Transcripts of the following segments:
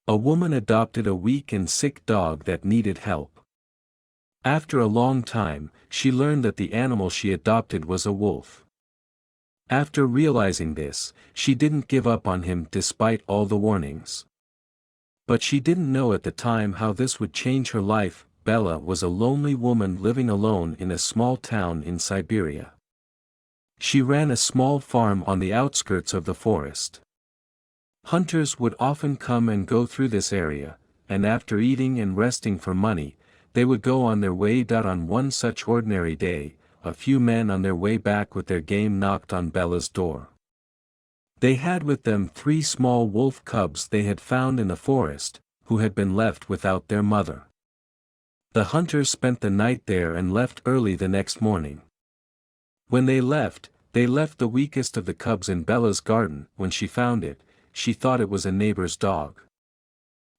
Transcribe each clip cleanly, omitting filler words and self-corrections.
A woman adopted a weak and sick dog that needed help. After a long time, she learned that the animal she adopted was a wolf. After realizing this, she didn't give up on him despite all the warnings. But she didn't know at the time how this would change her life. Bella was a lonely woman living alone in a small town in Siberia. She ran a small farm on the outskirts of the forest. Hunters would often come and go through this area, and after eating and resting for money, they would go on their way. On one such ordinary day, a few men on their way back with their game knocked on Bella's door. They had with them 3 small wolf cubs they had found in the forest, who had been left without their mother. The hunters spent the night there and left early the next morning. When they left the weakest of the cubs in Bella's garden. When she found it, she thought it was a neighbor's dog.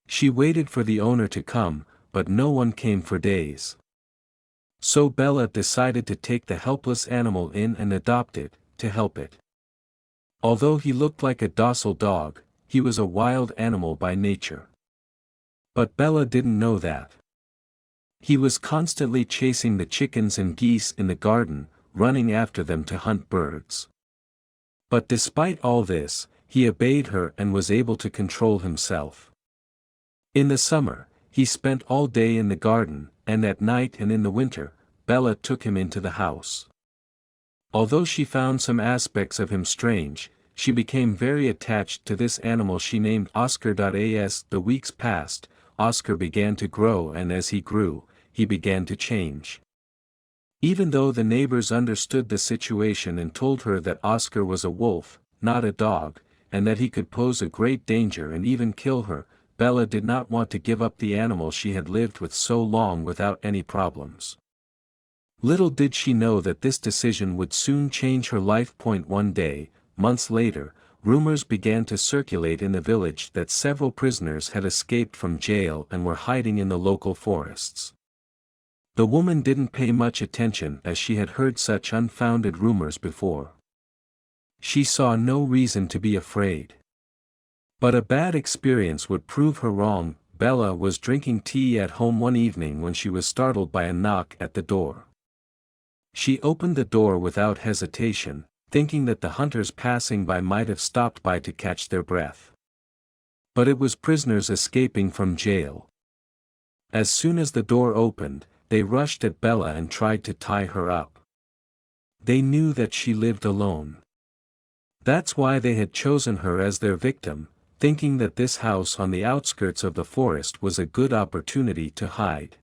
She waited for the owner to come, but no one came for days. So Bella decided to take the helpless animal in and adopt it, to help it. Although he looked like a docile dog, he was a wild animal by nature. But Bella didn't know that. He was constantly chasing the chickens and geese in the garden, running after them to hunt birds. But despite all this, he obeyed her and was able to control himself. In the summer, he spent all day in the garden, and at night and in the winter, Bella took him into the house. Although she found some aspects of him strange, she became very attached to this animal she named Oscar. As the weeks passed, Oscar began to grow, and as he grew, he began to change. Even though the neighbors understood the situation and told her that Oscar was a wolf, not a dog, and that he could pose a great danger and even kill her, Bella did not want to give up the animal she had lived with so long without any problems. Little did she know that this decision would soon change her life. One day, months later, rumors began to circulate in the village that several prisoners had escaped from jail and were hiding in the local forests. The woman didn't pay much attention as she had heard such unfounded rumors before. She saw no reason to be afraid. But a bad experience would prove her wrong. Bella was drinking tea at home one evening when she was startled by a knock at the door. She opened the door without hesitation, thinking that the hunters passing by might have stopped by to catch their breath. But it was prisoners escaping from jail. As soon as the door opened, they rushed at Bella and tried to tie her up. They knew that she lived alone. That's why they had chosen her as their victim, thinking that this house on the outskirts of the forest was a good opportunity to hide.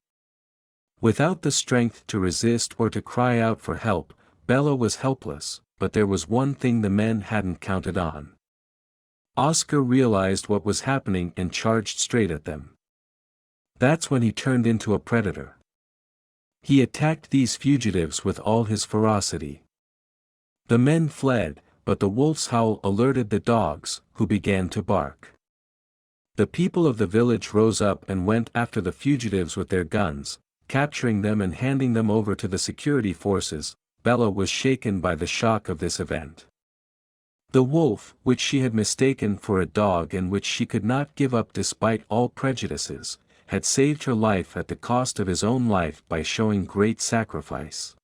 Without the strength to resist or to cry out for help, Bella was helpless, but there was one thing the men hadn't counted on. Oscar realized what was happening and charged straight at them. That's when he turned into a predator. He attacked these fugitives with all his ferocity. The men fled, but the wolf's howl alerted the dogs, who began to bark. The people of the village rose up and went after the fugitives with their guns, capturing them and handing them over to the security forces. Bella was shaken by the shock of this event. The wolf, which she had mistaken for a dog and which she could not give up despite all prejudices, had saved her life at the cost of his own life by showing great sacrifice.